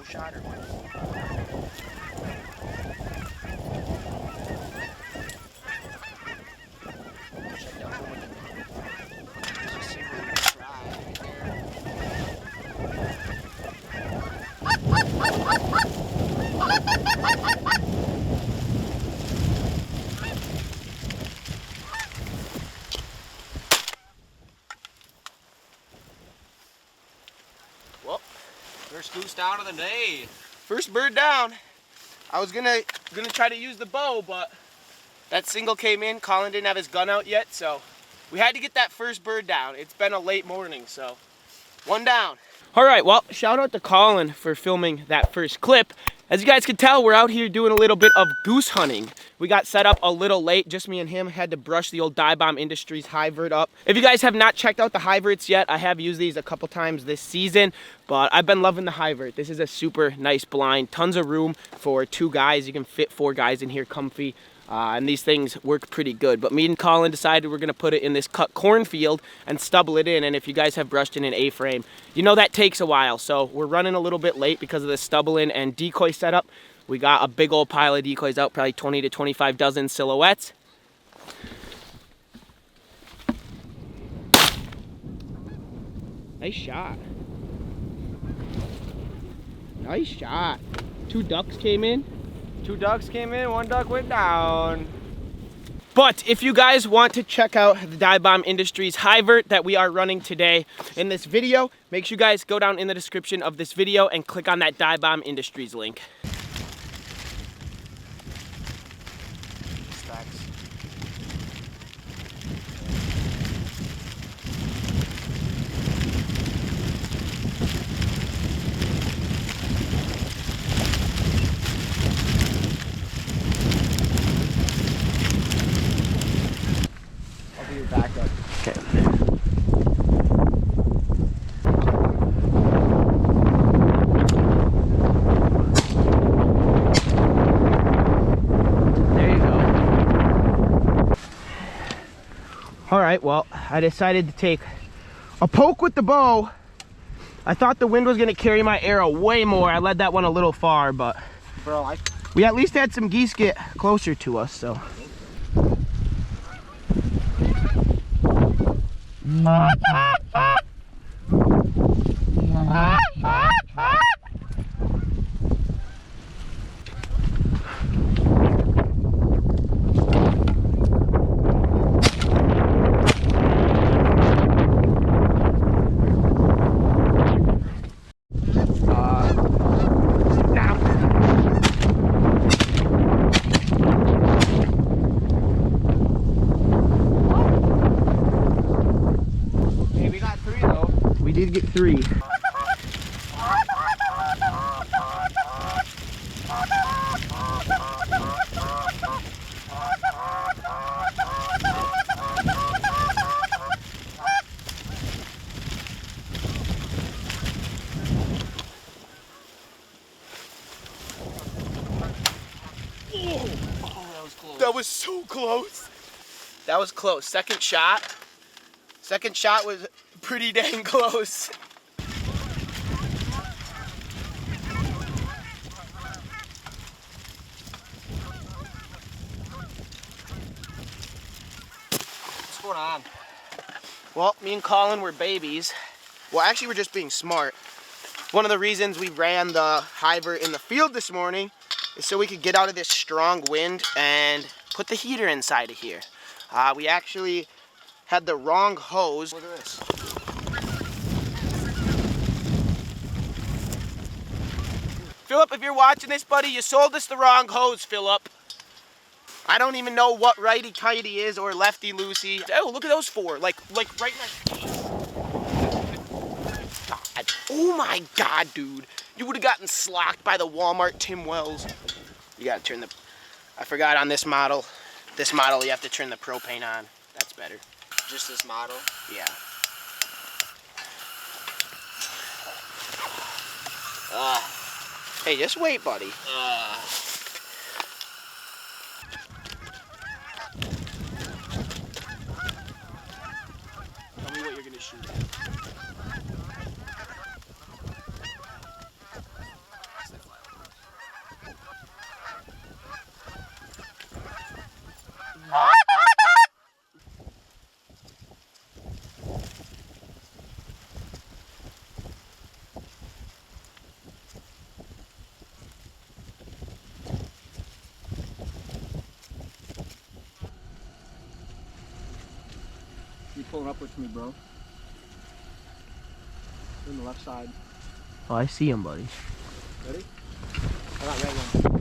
shot or what? Let's see where we can try right Well, first goose down of the day. First bird down. I was gonna try to use the bow, but that single came in. Collin didn't have his gun out yet, so we had to get that first bird down. It's been a late morning, so one down. All right, well, shout out to Collin for filming that first clip. As you guys can tell, we're out here doing a little bit of goose hunting. We got set up a little late, just me and him. Had to brush the old Bomb Industries HyVert up. If you guys have not checked out the HyVerts yet, I have used these a couple times this season, but I've been loving the HyVert. This is a super nice blind, tons of room for 2 guys. You can fit 4 guys in here comfy. And these things work pretty good. But me and Collin decided we're gonna put it in this cut cornfield and stubble it in. And if you guys have brushed in an A-frame, you know that takes a while. So we're running a little bit late because of the stubble in and decoy setup. We got a big old pile of decoys out, probably 20 to 25 dozen silhouettes. Nice shot. Nice shot. 2 ducks came in. 2 ducks came in, 1 duck went down. But if you guys want to check out the Bomb Industries HyVert that we are running today in this video, make sure you guys go down in the description of this video and click on that Bomb Industries link. Backup. Okay. There you go. All right, well, I decided to take a poke with the bow. I thought the wind was gonna carry my arrow way more. I led that one a little far, but bro, we at least had some geese get closer to us, so. We did get 3. That was so close. That was close. Second shot was pretty dang close. What's going on? Well, me and Collin were babies. Well, actually, we're just being smart. One of the reasons we ran the HyVert in the field this morning is so we could get out of this strong wind and put the heater inside of here. We actually had the wrong hose. Look at this. Philip, if you're watching this, buddy, you sold us the wrong hose, Philip. I don't even know what righty-tighty is or lefty-loosey. Oh, look at those 4, like right in that face. God. Oh my God, dude. You would have gotten slocked by the Walmart Tim Wells. You gotta turn the, I forgot on this model. This model, you have to turn the propane on. That's better. Just this model? Yeah. Hey, just wait, buddy. Tell me what you're gonna shoot at. You pulling up with me, bro? On the left side. Oh, I see him, buddy. Ready? I got right one.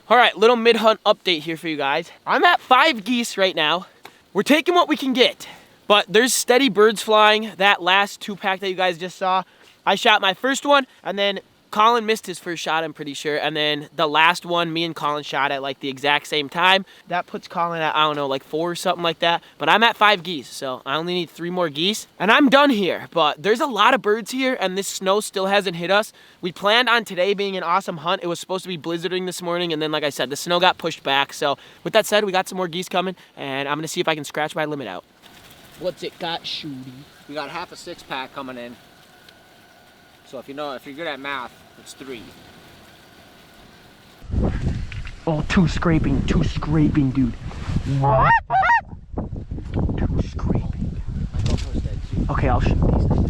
All right, little mid-hunt update here for you guys. I'm at 5 geese right now. We're taking what we can get, but there's steady birds flying. That last 2-pack that you guys just saw, I shot my first one, and then Collin missed his first shot, I'm pretty sure, and then the last one, me and Collin shot at like the exact same time. That puts Collin at, I don't know, like 4 or something like that, but I'm at 5 geese, so I only need 3 more geese, and I'm done here. But there's a lot of birds here, and this snow still hasn't hit us. We planned on today being an awesome hunt. It was supposed to be blizzarding this morning, and then, like I said, the snow got pushed back. So with that said, we got some more geese coming, and I'm gonna see if I can scratch my limit out. What's it got, Shooty? We got half a 6-pack coming in. So if you're good at math, it's 3. Oh, 2 scraping, dude. 2 scraping. Okay, I'll shoot these then.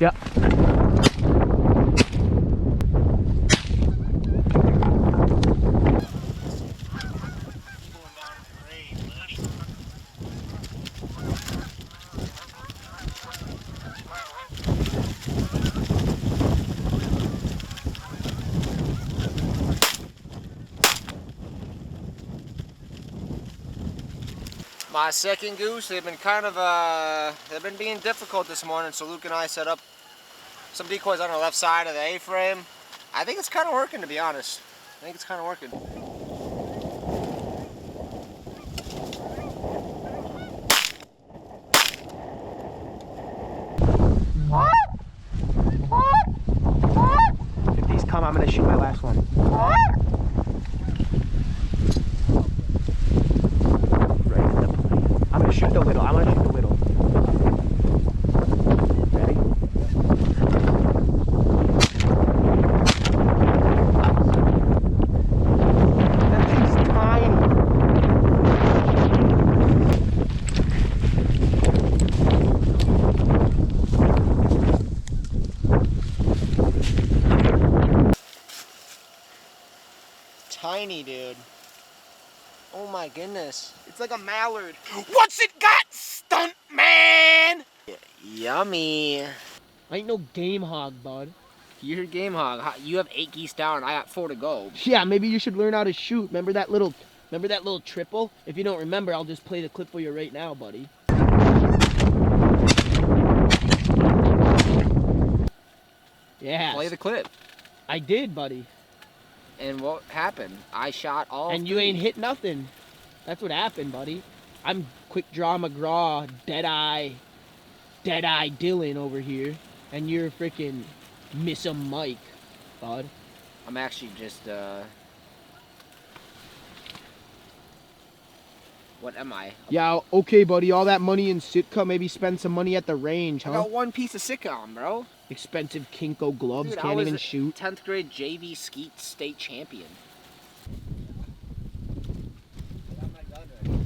Yeah. My second goose, they've been being difficult this morning, so Luke and I set up some decoys on the left side of the A-frame. I think it's kind of working, to be honest. I think it's kind of working. If these come, I'm gonna shoot my last one. I'm gonna shoot the little. Ready? That thing's tiny. Tiny, dude. Oh my goodness. It's like a mallard. What's it got, stunt man? Yummy. I ain't no game hog, bud. You're game hog. You have 8 geese down. I got 4 to go. Yeah, maybe you should learn how to shoot. Remember that little triple? If you don't remember, I'll just play the clip for you right now, buddy. Yeah. Play the clip. I did, buddy. And what happened? I shot all And 3. you ain't hit nothing. That's what happened, buddy. I'm Quick Draw McGraw, Deadeye Dylan over here. And you're freaking Miss a Mike, bud. I'm actually just, what am I? Yeah, okay, buddy. All that money in Sitka, maybe spend some money at the range, huh? I got 1 piece of Sitka on, bro. Expensive Kinko gloves, Dude, can't even shoot. 10th grade JV skeet state champion. I got my gun ready.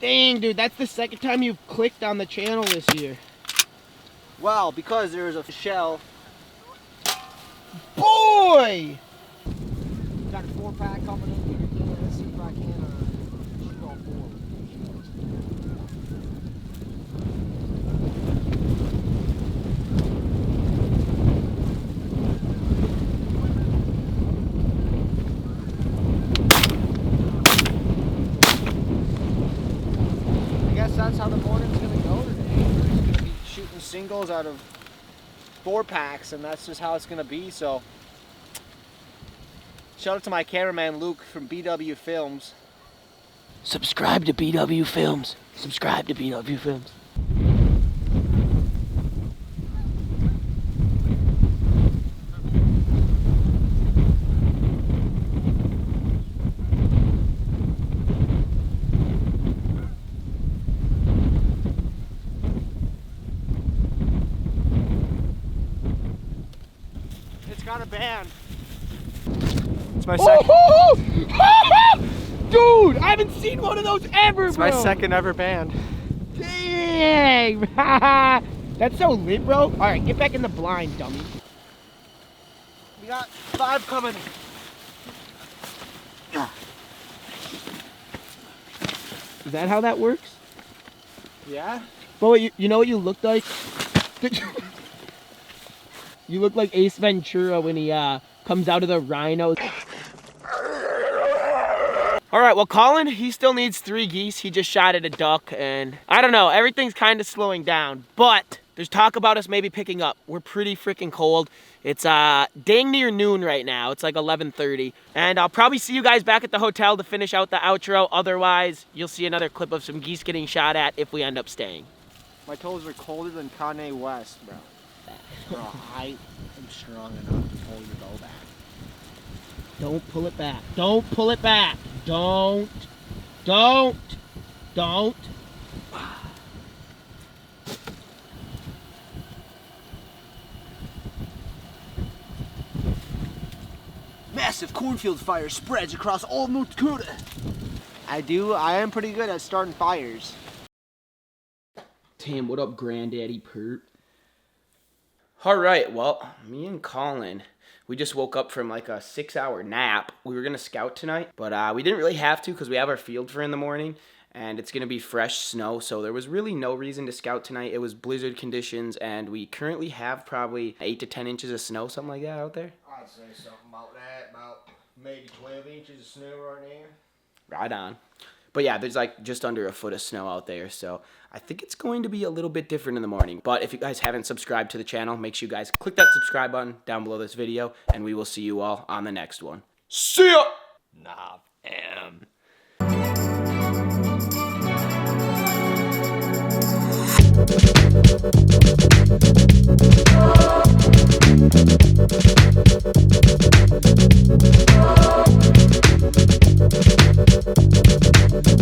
Dang, dude, that's the second time you've clicked on the channel this year. Well, because there's a shell. Boy! Got a 4-pack coming in here again. Let's see if I can shoot all 4. I guess that's how the morning's gonna go today. We're just gonna be shooting singles out of 4-packs, and that's just how it's gonna be. So, shout out to my cameraman Luke from BW Films. Subscribe to BW Films. Subscribe to BW Films. It's got a band. It's my second. Dude, I haven't seen one of those ever, It's bro. my second ever band. Dang. That's so lit, bro. All right, get back in the blind, dummy. We got 5 coming. Is that how that works? Yeah. Bro, you know what you look like? You look like Ace Ventura when he comes out of the rhino. All right, well, Collin, he still needs 3 geese. He just shot at a duck, and I don't know, everything's kind of slowing down, but there's talk about us maybe picking up. We're pretty freaking cold. It's dang near noon right now. It's like 11:30, and I'll probably see you guys back at the hotel to finish out the outro. Otherwise, you'll see another clip of some geese getting shot at if we end up staying. My toes are colder than Kanye West, bro. Bro, I am strong enough to pull your bow back. Don't pull it back. Don't pull it back. Don't. Massive cornfield fire spreads across all North Dakota. I am pretty good at starting fires. Damn, what up, Granddaddy Pert? Alright, well, me and Collin, we just woke up from like a 6-hour nap. We were gonna scout tonight, but we didn't really have to because we have our field for in the morning, and it's gonna be fresh snow, so there was really no reason to scout tonight. It was blizzard conditions, and we currently have probably 8 to 10 inches of snow, something like that out there. I'd say something about that, about maybe 12 inches of snow right now. Right on. But yeah, there's like just under a foot of snow out there, so I think it's going to be a little bit different in the morning. But if you guys haven't subscribed to the channel, make sure you guys click that subscribe button down below this video, and we will see you all on the next one. See ya! Nah,